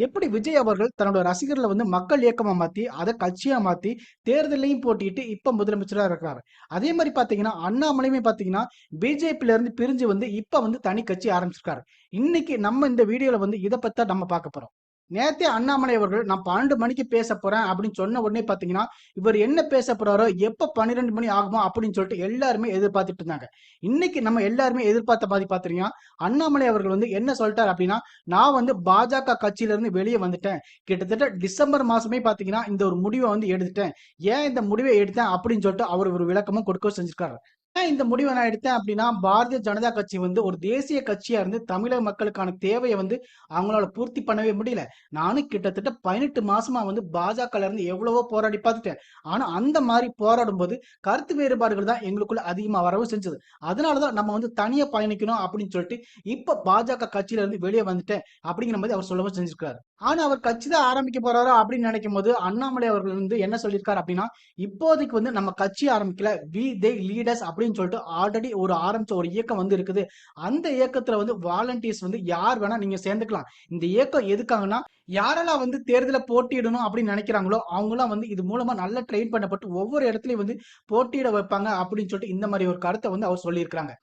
எப்படி விஜய் அவர்கள் தன்னோட ரசிகர்களை வந்து மக்கள் இயக்கமா மாத்தி, அதை கட்சியா மாத்தி, தேர்தலையும் போட்டியிட்டு இப்ப முதலமைச்சரா இருக்கிறாரு. அதே மாதிரி பாத்தீங்கன்னா, அண்ணாமலையுமே பாத்தீங்கன்னா, பிஜேபில இருந்து பிரிஞ்சு வந்து இப்ப வந்து தனி கட்சி ஆரம்பிச்சிருக்காரு. இன்னைக்கு நம்ம இந்த வீடியோல வந்து இத பத்தி தான் நம்ம பார்க்க போறோம். நேத்தே அண்ணாமலை அவர்கள் நான் 12 மணிக்கு பேச போறேன் அப்படின்னு சொன்ன உடனே பாத்தீங்கன்னா, இவர் என்ன பேச போறாரோ, எப்ப 12 மணி ஆகுமோ அப்படின்னு சொல்லிட்டு எல்லாருமே எதிர்பார்த்துட்டு இருந்தாங்க. இன்னைக்கு நம்ம எல்லாருமே எதிர்பார்த்த மாதிரி பாத்தீங்கன்னா, அண்ணாமலை அவர்கள் வந்து என்ன சொல்லிட்டார் அப்படின்னா, நான் வந்து பாஜக கட்சியில இருந்து வெளியே வந்துட்டேன். கிட்டத்தட்ட டிசம்பர் மாசமே பாத்தீங்கன்னா, இந்த ஒரு முடிவை வந்து எடுத்துட்டேன். ஏன் இந்த முடிவை எடுத்தேன் அப்படின்னு சொல்லிட்டு அவர் ஒரு விளக்கமும் கொடுக்க செஞ்சிருக்காரு. ஏன் இந்த முடிவை நான் எடுத்தேன் அப்படின்னா, பாரதிய ஜனதா கட்சி வந்து ஒரு தேசிய கட்சியா இருந்து தமிழக மக்களுக்கான தேவையை வந்து அவங்களால பூர்த்தி பண்ணவே முடியல. நானும் கிட்டத்தட்ட 18 மாசமா வந்து பாஜகல இருந்து எவ்வளவோ போராடி பார்த்துட்டேன். ஆனா அந்த மாதிரி போராடும் போது கருத்து வேறுபாடுகள் தான் எங்களுக்குள்ள அதிகமா வரவும் செஞ்சது. அதனாலதான் நம்ம வந்து தனியா பயணிக்கணும் அப்படின்னு சொல்லிட்டு இப்ப பாஜக கட்சியில இருந்து வெளியே வந்துட்டேன் அப்படிங்கிற மாதிரி அவர் சொல்லவும் செஞ்சிருக்காரு. ஆனா அவர் கட்சி தான் ஆரம்பிக்க போறாரோ அப்படின்னு நினைக்கும் போது அண்ணாமலை அவர்கள் வந்து என்ன சொல்லியிருக்காரு அப்படின்னா, இப்போதைக்கு வந்து நம்ம கட்சி ஆரம்பிக்கல, வி தே லீடர்ஸ் அப்படின்னு சொல்லிட்டு ஆல்ரெடி ஒரு ஆரம்பிச்ச ஒரு இயக்கம் வந்து இருக்குது. அந்த இயக்கத்துல வந்து வாலண்டியர்ஸ் வந்து யார் வேணா நீங்க சேர்ந்துக்கலாம். இந்த இயக்கம் எதுக்காகனா, யாரெல்லாம் வந்து தேர்தல போட்டியிடணும் அப்படின்னு நினைக்கிறாங்களோ அவங்கலாம் வந்து இது மூலமா நல்லா ட்ரெயின் பண்ணப்பட்டு ஒவ்வொரு இடத்துலயும் வந்து போட்டியிட வைப்பாங்க அப்படின்னு சொல்லிட்டு இந்த மாதிரி ஒரு கருத்தை வந்து அவர் சொல்லியிருக்காங்க.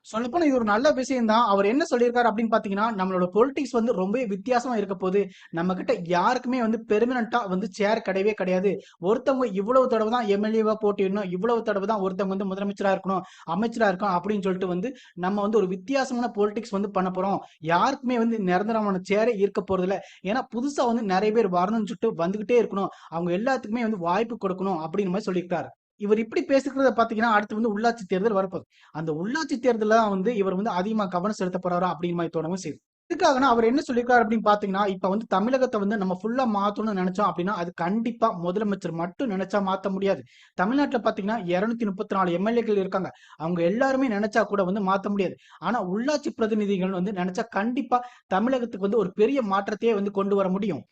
சொல்லப்போனா இது ஒரு நல்ல விஷயம் தான். அவர் என்ன சொல்லியிருக்காரு அப்படின்னு பாத்தீங்கன்னா, நம்மளோட பொலிட்டிக்ஸ் வந்து ரொம்ப வித்தியாசமா இருக்க போது. நம்ம கிட்ட யாருக்குமே வந்து பெர்மனண்டா வந்து சேர் கிடையவே கிடையாது. ஒருத்தவங்க இவ்வளவு தடவை தான் எம்எல்ஏவா போட்டியிடணும், இவ்வளவு தடவை தான் ஒருத்தவங்க வந்து முதலமைச்சரா இருக்கணும், அமைச்சரா இருக்கணும் அப்படின்னு சொல்லிட்டு வந்து நம்ம வந்து ஒரு வித்தியாசமான பொலிட்டிக்ஸ் வந்து பண்ண போறோம். யாருக்குமே வந்து நிரந்தரமான சேரே இருக்க போறதில்ல. ஏன்னா புதுசா வந்து நிறைய பேர் வரணும்னு சொல்லிட்டு வந்துகிட்டே இருக்கணும். அவங்க எல்லாத்துக்குமே வந்து வாய்ப்பு கொடுக்கணும் அப்படின்னு மாதிரி சொல்லியிருக்காரு. இவர் இப்படி பேசுகிறத பாத்தீங்கன்னா, அடுத்து வந்து உள்ளாட்சி தேர்தல் வரப்போகுது. அந்த உள்ளாட்சி தேர்தல்ல வந்து இவர் வந்து அதிகமா கவனம் செலுத்த போறாரா அப்படிங்கிற மாதிரி தோணவும் செய்யுது. இதுக்காகனா அவர் என்ன சொல்லியிருக்காரு அப்படின்னு பாத்தீங்கன்னா, இப்ப வந்து தமிழகத்தை வந்து நம்ம ஃபுல்லா மாத்தணும்னு நினைச்சோம் அப்படின்னா அது கண்டிப்பா முதலமைச்சர் மட்டும் நினைச்சா மாத்த முடியாது. தமிழ்நாட்டுல பாத்தீங்கன்னா 234 எம்எல்ஏக்கள் இருக்காங்க. அவங்க எல்லாருமே நினைச்சா கூட வந்து மாத்த முடியாது. ஆனா உள்ளாட்சி பிரதிநிதிகள் வந்து நினைச்சா கண்டிப்பா தமிழகத்துக்கு வந்து ஒரு பெரிய மாற்றத்தையே வந்து கொண்டு வர முடியும்.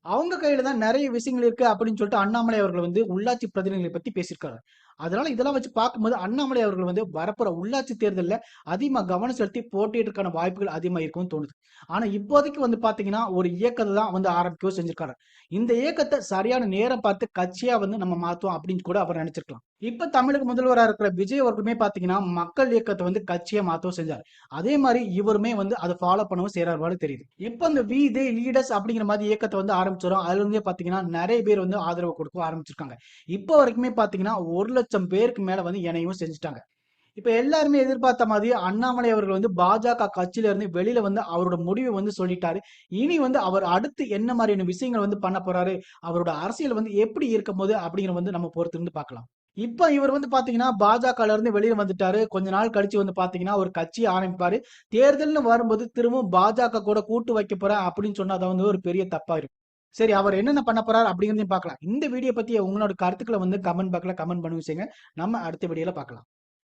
அவங்க கையில தான் நிறைய விஷயங்கள் இருக்கு அப்படின்னு சொல்லிட்டு அண்ணாமலை அவர்கள் வந்து உள்ளாட்சி பிரதிநிதிகளை பத்தி பேசியிருக்காரு. அதனால இதெல்லாம் வச்சு பார்க்கும்போது அண்ணாமலை அவர்கள் வந்து வரப்போற உள்ளாட்சி தேர்தல்ல அதிகமா கவனம் செலுத்தி போட்டியிடறதுக்கான வாய்ப்புகள் அதிகமா இருக்கும்னு தோணுது. ஆனா இப்போதைக்கு வந்து பாத்தீங்கன்னா ஒரு இயக்கத்தை தான் வந்து ஆரம்பிக்கவும் செஞ்சிருக்காரு. இந்த இயக்கத்தை சரியான நேரம் பார்த்து கட்சியா வந்து நம்ம மாத்துவோம் அப்படின்னு கூட அவர் நினைச்சிருக்கலாம். இப்ப தமிழக முதல்வரா இருக்கிற விஜய் அவர்களுமே பாத்தீங்கன்னா மக்கள் இயக்கத்தை வந்து கட்சியா மாத்தவும் செஞ்சார். அதே மாதிரி இவருமே வந்து அதை ஃபாலோ பண்ணவும் செய்யறாரு போல தெரியுது. இப்ப இந்த வி தே லீடர்ஸ் அப்படிங்கிற மாதிரி இயக்கத்தை வந்து ஆரம்பிச்சிடும். அதுல இருந்தே பாத்தீங்கன்னா நிறைய பேர் வந்து ஆதரவு கொடுக்க ஆரம்பிச்சிருக்காங்க. இப்போ வரைக்குமே பாத்தீங்கன்னா 1,00,000 பேருக்கு மேல வந்து இணையவும் செஞ்சுட்டாங்க. இப்ப எல்லாருமே எதிர்பார்த்த மாதிரி அண்ணாமலை அவர்கள் வந்து பாஜக கட்சியில இருந்து வெளியில வந்து அவரோட முடிவை வந்து சொல்லிட்டாரு. இனி வந்து அவர் அடுத்து என்ன மாதிரியான விஷயங்கள் வந்து பண்ண போறாரு, அவரோட அரசியல் வந்து எப்படி இருக்கும் போது அப்படிங்கிற வந்து நம்ம பொறுத்து இருந்து பார்க்கலாம். இப்ப இவர் வந்து பாத்தீங்கன்னா பாஜகல இருந்து வெளியில வந்துட்டாரு. கொஞ்ச நாள் கழிச்சு வந்து பாத்தீங்கன்னா ஒரு கட்சி ஆரம்பிப்பாரு. தேர்தல்னு வரும்போது திரும்பவும் பாஜக கூட கூட்டு வைக்க போறேன் அப்படின்னு சொன்னா அது வந்து ஒரு பெரிய தப்பா இருக்கும். சரி, அவர் என்னென்ன பண்ண போறாரு அப்படிங்கிறதையும் பார்க்கலாம். இந்த வீடியோ பத்தி உங்களோட கருத்துக்களை வந்து கமெண்ட் பாக்ஸ்ல கமெண்ட் பண்ணி வச்சுங்க. நம்ம அடுத்த வீடியோல பார்க்கலாம்.